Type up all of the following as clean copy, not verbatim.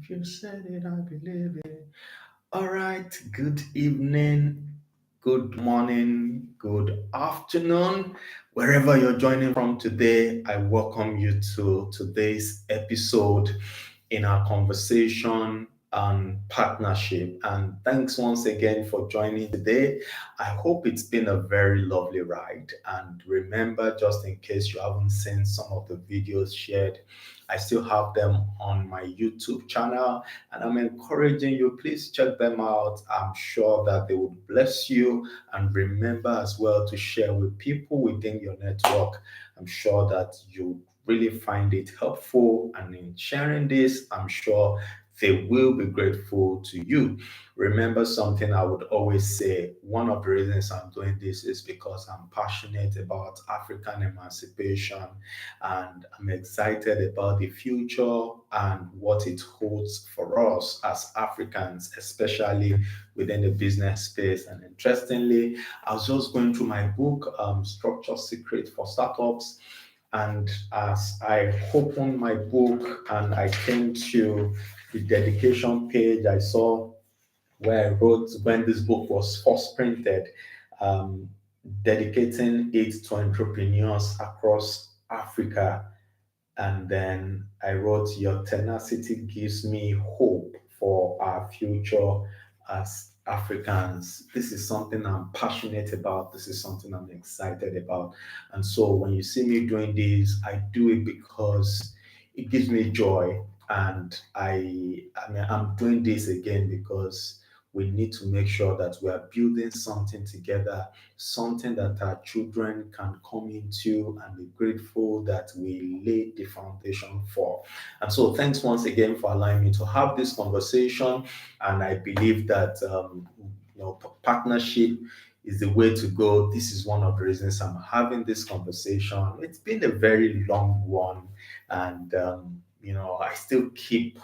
you said it, I believe it. All right, good evening, good morning, good afternoon. Wherever you're joining from today, I welcome you to today's episode in our conversation on partnership. And thanks once again for joining today. I hope it's been a very lovely ride. And remember, just in case you haven't seen some of the videos shared, I still have them on my YouTube channel, and I'm encouraging you, please check them out. I'm sure that they would bless you. And remember as well to share with people within your network. I'm sure that you really find it helpful. And in sharing this, I'm sure they will be grateful to you. Remember something I would always say, one of the reasons I'm doing this is because I'm passionate about African emancipation, and I'm excited about the future and what it holds for us as Africans, especially within the business space. And interestingly, I was just going through my book, Structure Secret for Startups. And as I opened my book and I came to the dedication page, I saw where I wrote when this book was first printed, um, dedicating it to entrepreneurs across Africa. And then I wrote, your tenacity gives me hope for our future as Africans. This is something I'm passionate about. This is something I'm excited about. And so when you see me doing this, I do it because it gives me joy. And I'm doing this again because we need to make sure that we are building something together, something that our children can come into and be grateful that we laid the foundation for. And so, thanks once again for allowing me to have this conversation. And I believe that partnership is the way to go. This is one of the reasons I'm having this conversation. It's been a very long one, and I still keep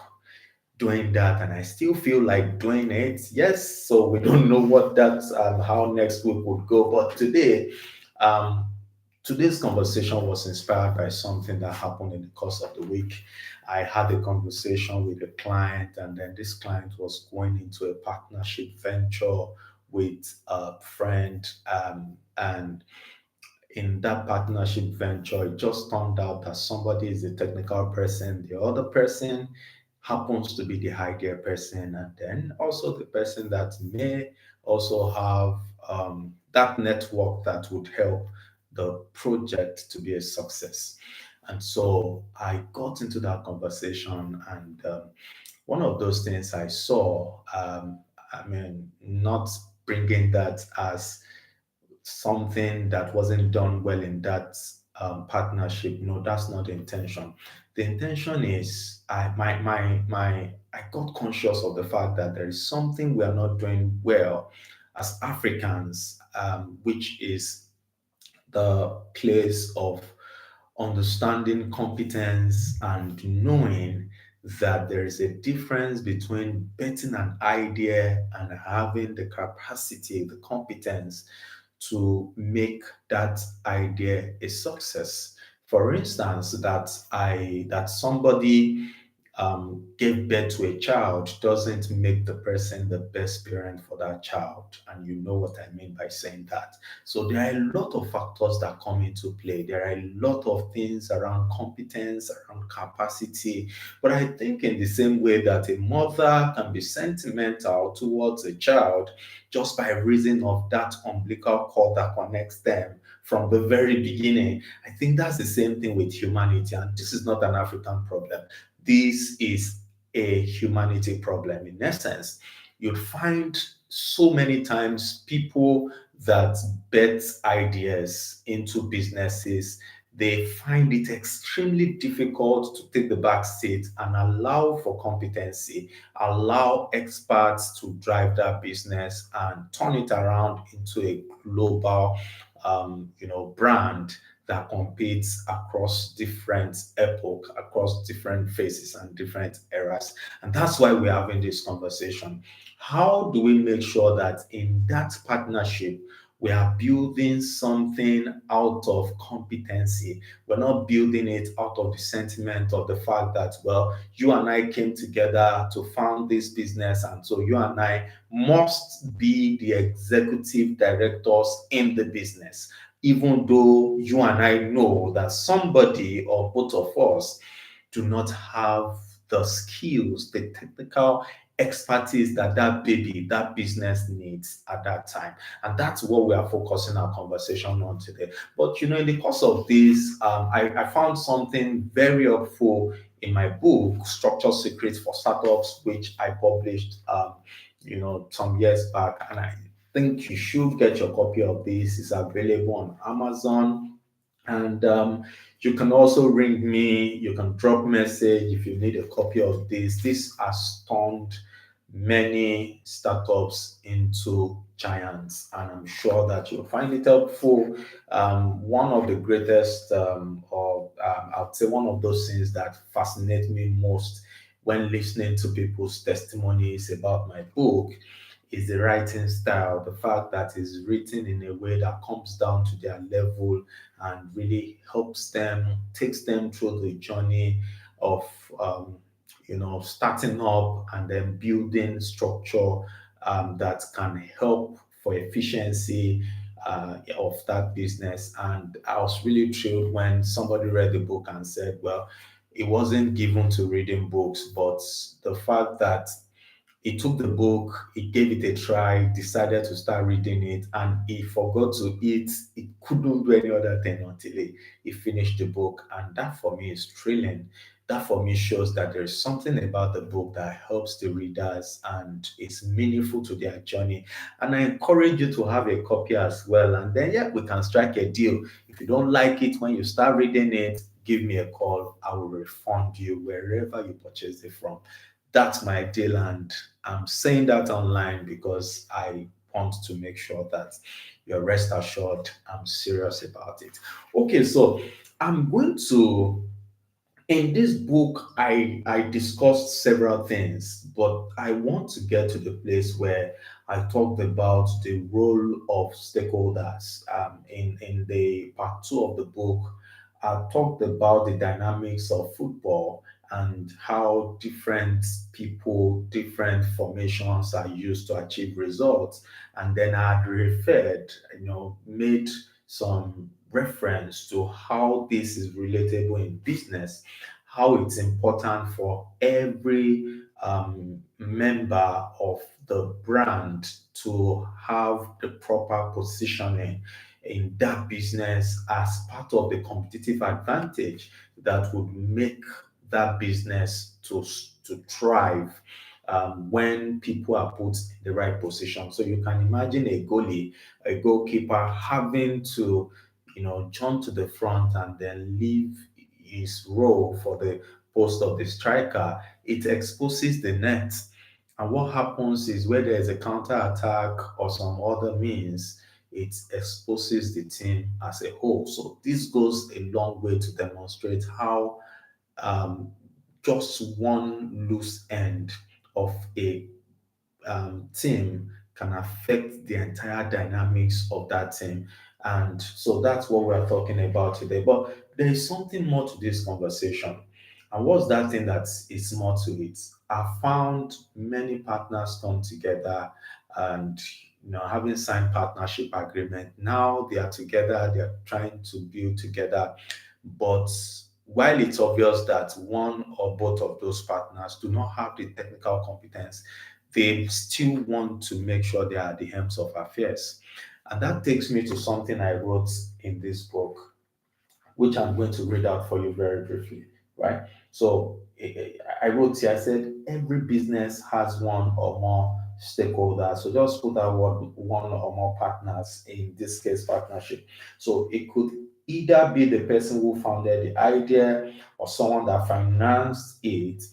doing that and I still feel like doing it. Yes, so we don't know what that's how next week would go. But um today's conversation was inspired by something that happened in the course of the week. I had a conversation with a client, and then this client was going into a partnership venture with a friend, and in that partnership venture, it just turned out that somebody is a technical person, the other person happens to be the idea person, and then also the person that may also have that network that would help the project to be a success. And so I got into that conversation, and one of those things I saw, not bringing that as something that wasn't done well in that partnership. No, that's not the intention. The intention is I got conscious of the fact that there is something we are not doing well as Africans, which is the place of understanding competence and knowing that there is a difference between betting an idea and having the capacity, the competence to make that idea a success. For instance, that somebody gave birth to a child doesn't make the person the best parent for that child. And you know what I mean by saying that. So there are a lot of factors that come into play. There are a lot of things around competence, around capacity. But I think in the same way that a mother can be sentimental towards a child just by reason of that umbilical cord that connects them from the very beginning, I think that's the same thing with humanity. And this is not an African problem. This is a humanity problem. In essence, you'll find so many times people that bet ideas into businesses, they find it extremely difficult to take the back seat and allow for competency, allow experts to drive that business and turn it around into a global brand that competes across different epoch, across different phases and different eras. And that's why we're having this conversation. How do we make sure that in that partnership We are building something out of competency. We're not building it out of the sentiment of the fact that, well, you and I came together to found this business, and so you and I must be the executive directors in the business, even though you and I know that somebody or both of us do not have the skills, the technical expertise that that business needs at that time. And that's what we are focusing our conversation on today. But in the course of this, I found something very helpful in my book, Structure Secrets for Startups, which I published, some years back. And I think you should get your copy of this. It's available on Amazon, and you can also ring me, you can drop message if you need a copy of this. This has turned many startups into giants, and I'm sure that you'll find it helpful. One of the greatest, or I'd say one of those things that fascinate me most when listening to people's testimonies about my book is the writing style, the fact that it's written in a way that comes down to their level and really helps them, takes them through the journey of, starting up and then building structure that can help for efficiency of that business. And I was really thrilled when somebody read the book and said, well, it wasn't given to reading books, but the fact that he took the book, he gave it a try, decided to start reading it, and he forgot to eat. He couldn't do any other thing until he finished the book. And that for me is thrilling. That for me shows that there's something about the book that helps the readers and it's meaningful to their journey. And I encourage you to have a copy as well. And then, yeah, we can strike a deal. If you don't like it when you start reading it, give me a call. I will refund you wherever you purchased it from. That's my deal, and I'm saying that online because I want to make sure that you're rest assured I'm serious about it. Okay, so I'm going to in this book, I discussed several things, but I want to get to the place where I talked about the role of stakeholders. In the part two of the book, I talked about the dynamics of football and how different people, different formations are used to achieve results. And then I had referred, made some reference to how this is relatable in business, how it's important for every member of the brand to have the proper positioning in that business as part of the competitive advantage that would make that business to thrive when people are put in the right position. So you can imagine a goalie, a goalkeeper having to, jump to the front and then leave his role for the post of the striker. It exposes the net. And what happens is where there is a counter attack or some other means, it exposes the team as a whole. So this goes a long way to demonstrate how um, just one loose end of a team can affect the entire dynamics of that team. And so that's what we're talking about today. But there is something more to this conversation. And what's that thing that is more to it? I found many partners come together and having signed partnership agreement. Now they are together, they are trying to build together. But while it's obvious that one or both of those partners do not have the technical competence, they still want to make sure they are at the helms of affairs. And that takes me to something I wrote in this book, which I'm going to read out for you very briefly, right? So I wrote here, I said, every business has one or more stakeholders. So just put that word, one or more partners, in this case, partnership. So it could either be the person who founded the idea or someone that financed it.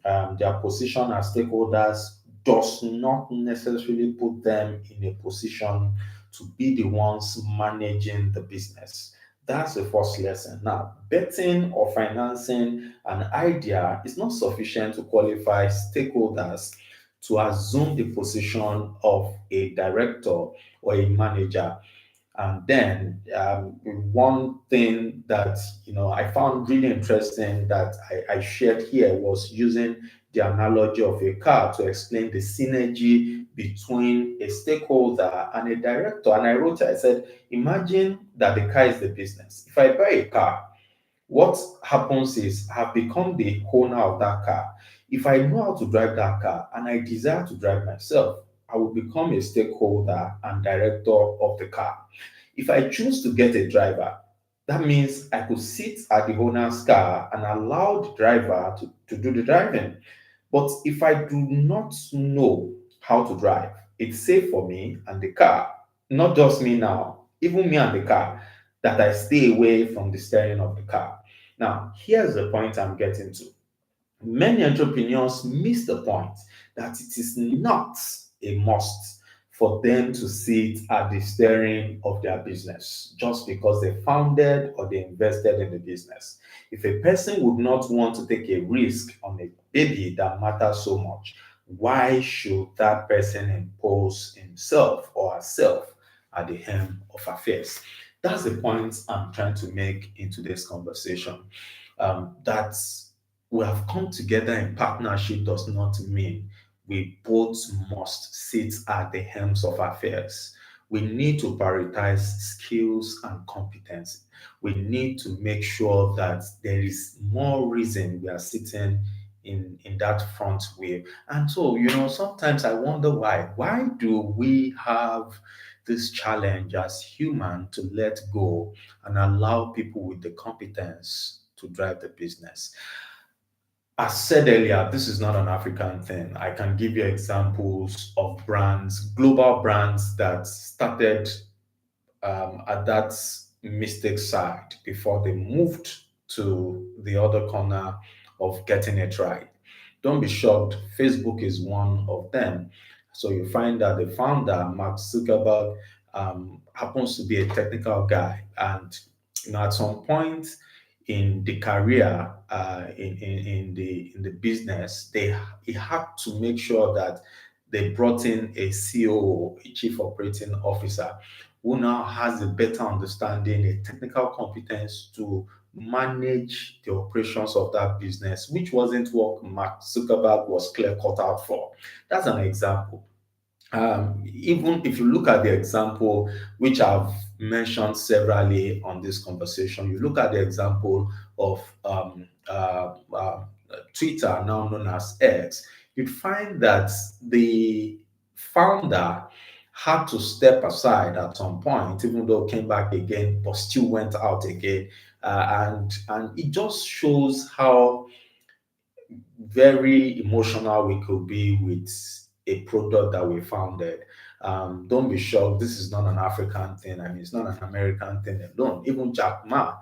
Their position as stakeholders does not necessarily put them in a position to be the ones managing the business. That's the first lesson. Now, betting or financing an idea is not sufficient to qualify stakeholders. to assume the position of a director or a manager. And then one thing that I found really interesting that I shared here was using the analogy of a car to explain the synergy between a stakeholder and a director. And I wrote, I said, imagine that the car is the business. If I buy a car, what happens is I've become the owner of that car. If I know how to drive that car and I desire to drive myself, I will become a stakeholder and director of the car. If I choose to get a driver, that means I could sit at the owner's car and allow the driver to do the driving. But if I do not know how to drive, it's safe for me and the car, not just me now, even me and the car, that I stay away from the steering of the car. Now, here's the point I'm getting to. Many entrepreneurs miss the point that it is not a must for them to sit at the steering of their business just because they founded or they invested in the business. If a person would not want to take a risk on a baby that matters so much, why should that person impose himself or herself at the helm of affairs? That's the point I'm trying to make in today's conversation. That we have come together in partnership does not mean we both must sit at the helms of affairs. We need to prioritize skills and competence. We need to make sure that there is more reason we are sitting in that front wheel. And so, sometimes I wonder why. Why do we have this challenge as human to let go and allow people with the competence to drive the business? As said earlier, this is not an African thing. I can give you examples of brands, global brands that started at that mistake side before they moved to the other corner of getting it right. Don't be shocked, Facebook is one of them. So you find that the founder, Mark Zuckerberg, happens to be a technical guy. And at some point in the career, in the business, he had to make sure that they brought in a COO, a chief operating officer, who now has a better understanding, a technical competence to manage the operations of that business, which wasn't what Mark Zuckerberg was clear cut out for. That's an example. Even if you look at the example which I've mentioned severally on this conversation, you look at the example of Twitter, now known as X, you'd find that the founder had to step aside at some point, even though came back again, but still went out again. And it just shows how very emotional we could be with a product that we founded. Don't be shocked. This is not an African thing. I mean, it's not an American thing alone. Even Jack Ma,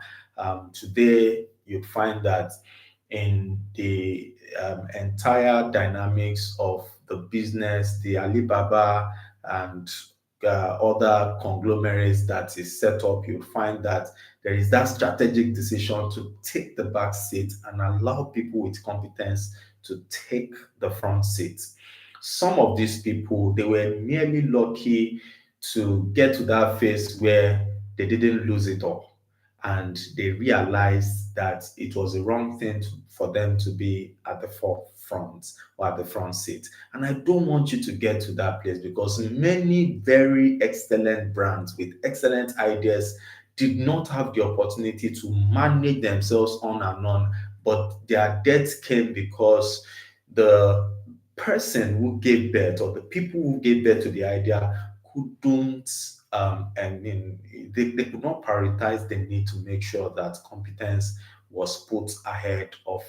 today you'd find that in the entire dynamics of the business, the Alibaba and other conglomerates that is set up, you'll find that there is that strategic decision to take the back seat and allow people with competence to take the front seat. Some of these people, they were merely lucky to get to that phase where they didn't lose it all. And they realized that it was the wrong thing for them to be at the forefront or at the front seat. And I don't want you to get to that place because many very excellent brands with excellent ideas did not have the opportunity to manage themselves on and on, but their death came because the person who gave birth or the people who gave birth to the idea couldn't they could not prioritize the need to make sure that competence was put ahead of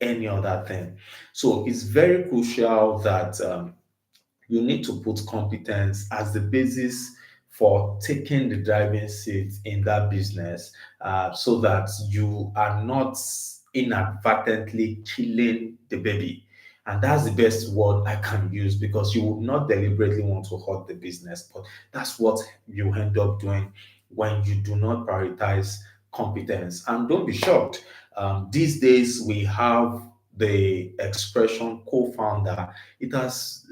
any other thing. So it's very crucial that you need to put competence as the basis for taking the driving seat in that business, so that you are not inadvertently killing the baby. And that's the best word I can use because you would not deliberately want to hurt the business, but that's what you end up doing when you do not prioritize competence. And don't be shocked. These days, we have the expression co founder. It has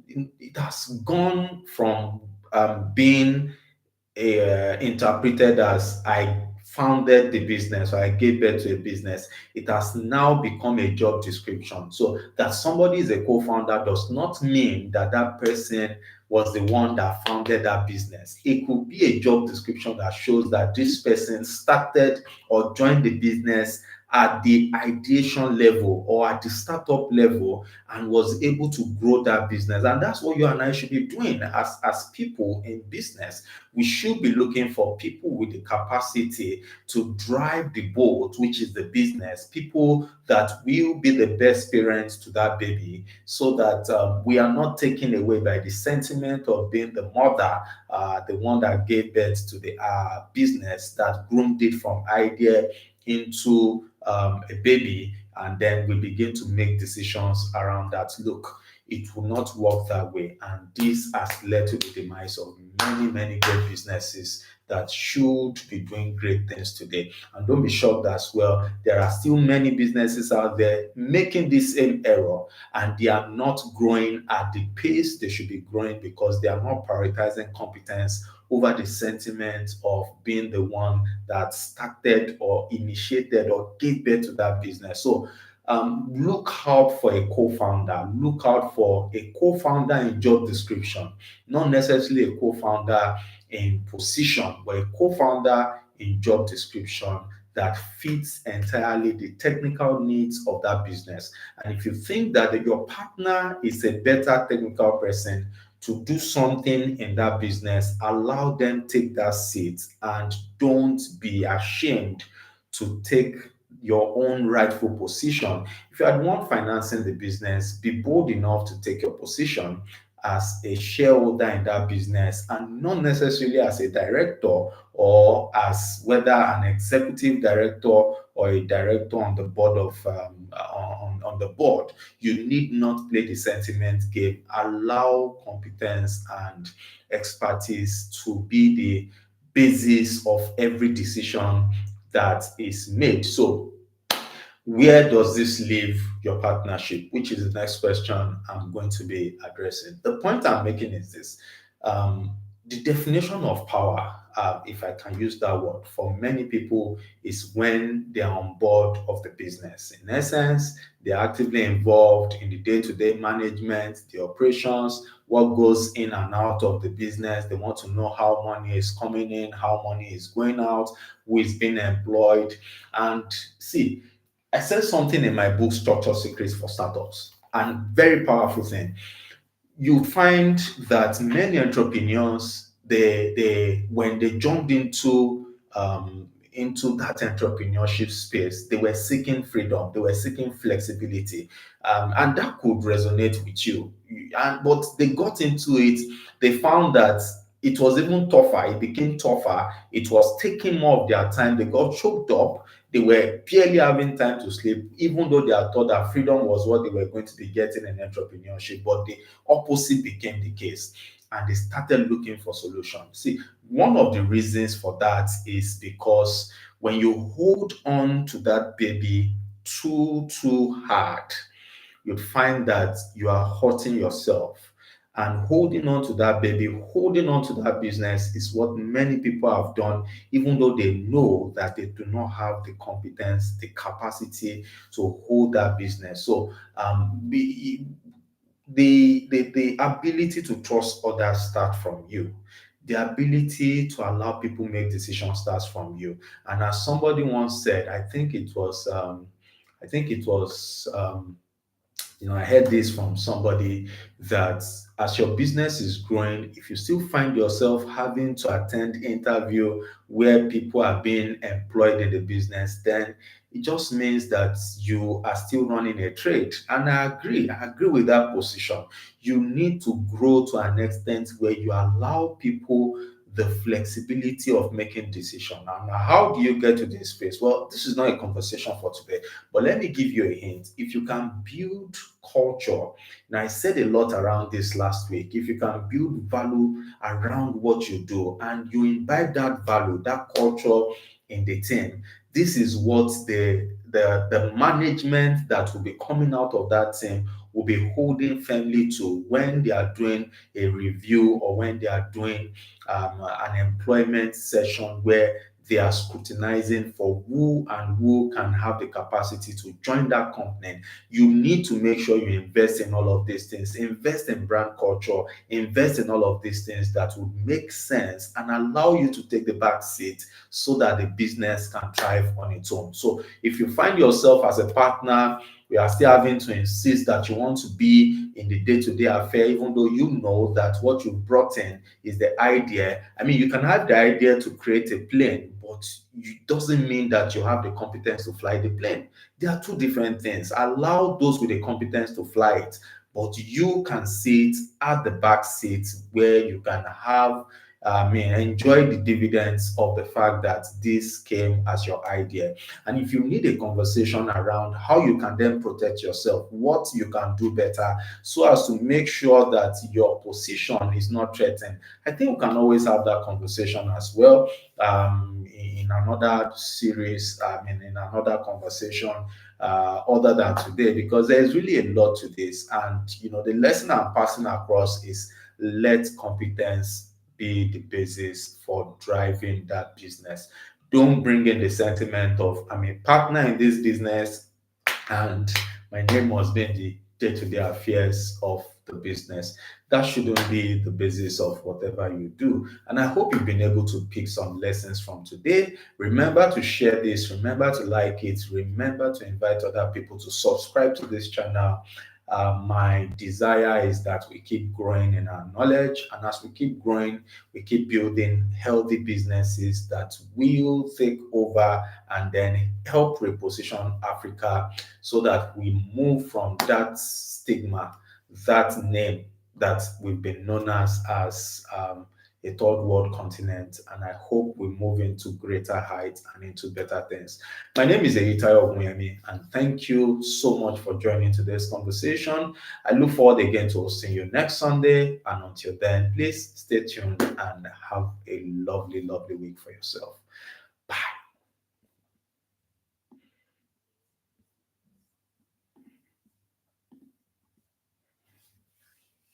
it has gone from being interpreted as I founded the business or I gave birth to a business. It has now become a job description. So that somebody is a co-founder does not mean that that person was the one that founded that business. It could be a job description that shows that this person started or joined the business at the ideation level or at the startup level and was able to grow that business. And that's what you and I should be doing as people in business. We should be looking for people with the capacity to drive the boat, which is the business, people that will be the best parents to that baby, so that we are not taken away by the sentiment of being the mother, the one that gave birth to the business, that groomed it from idea into a baby, and then we begin to make decisions around that. Look, it will not work that way. And this has led to the demise of many, many great businesses that should be doing great things today. And don't be shocked as well, there are still many businesses out there making this same error, and they are not growing at the pace they should be growing because they are not prioritizing competence over the sentiment of being the one that started or initiated or gave birth to that business. So look out for a co-founder. Look out for a co-founder in job description, not necessarily a co-founder in position, but a co-founder in job description that fits entirely the technical needs of that business. And if you think that your partner is a better technical person to do something in that business, allow them take that seat and don't be ashamed to take your own rightful position. If you are the one financing the business, be bold enough to take your position as a shareholder in that business and not necessarily as a director or as whether an executive director or a director on the board of on the board. You need not play the sentiment game. Allow competence and expertise to be the basis of every decision that is made. So where does this leave your partnership? Which is the next question I'm going to be addressing. The point I'm making is this: the definition of power, if I can use that word, for many people is when they are on board of the business. In essence, they're actively involved in the day to day management, the operations, what goes in and out of the business. They want to know how money is coming in, how money is going out, who is being employed. And see, I said something in my book, Structure Secrets for Startups, and very powerful thing. You find that many entrepreneurs, they when they jumped into that entrepreneurship space, they were seeking freedom, they were seeking flexibility, and that could resonate with you. And but they got into it, they found that it was even tougher. It became tougher. It was taking more of their time. They got choked up. They were barely having time to sleep, even though they had thought that freedom was what they were going to be getting in entrepreneurship. But the opposite became the case. And they started looking for solutions. See, one of the reasons for that is because when you hold on to that baby too hard, you'd find that you are hurting yourself. And holding on to that baby, holding on to that business is what many people have done, even though they know that they do not have the competence, the capacity to hold that business. So, the ability to trust others start from you. The ability to allow people make decisions starts from you. And as somebody once said, I think it was I heard this from somebody that as your business is growing, if you still find yourself having to attend interview where people are being employed in the business, then it just means that you are still running a trade. And I agree with that position. You need to grow to an extent where you allow people the flexibility of making decisions. And how do you get to this space? Well, this is not a conversation for today, but let me give you a hint. If you can build culture, and I said a lot around this last week, if you can build value around what you do and you imbibe that value, that culture in the team, This is what the management that will be coming out of that team will be holding firmly to when they are doing a review or when they are doing an employment session where they are scrutinizing for who and who can have the capacity to join that company. You need to make sure you invest in all of these things, invest in brand culture, invest in all of these things that would make sense and allow you to take the back seat so that the business can thrive on its own. So if you find yourself as a partner, we are still having to insist that you want to be in the day-to-day affair, even though you know that what you brought in is the idea. I mean, you can have the idea to create a plane, but it doesn't mean that you have the competence to fly the plane. They are two different things. Allow those with the competence to fly it, but you can sit at the back seat where you can have, enjoy the dividends of the fact that this came as your idea. And if you need a conversation around how you can then protect yourself, what you can do better so as to make sure that your position is not threatened, I think we can always have that conversation as well, in another series, in another conversation other than today, because there's really a lot to this. And, the lesson I'm passing across is let competence be the basis for driving that business. Don't bring in the sentiment of I'm a partner in this business and my name must be in the day-to-day affairs of the business. That shouldn't be the basis of whatever you do. And I hope you've been able to pick some lessons from today. Remember to share this, remember to like it, remember to invite other people to subscribe to this channel. My desire is that we keep growing in our knowledge, and as we keep growing, we keep building healthy businesses that will take over and then help reposition Africa so that we move from that stigma, that name that we've been known as a third world continent. And I hope we move into greater heights and into better things. My name is Eitayo Oguyemi, and thank you so much for joining today's conversation. I look forward again to hosting you next Sunday. And until then, please stay tuned and have a lovely, lovely week for yourself. Bye.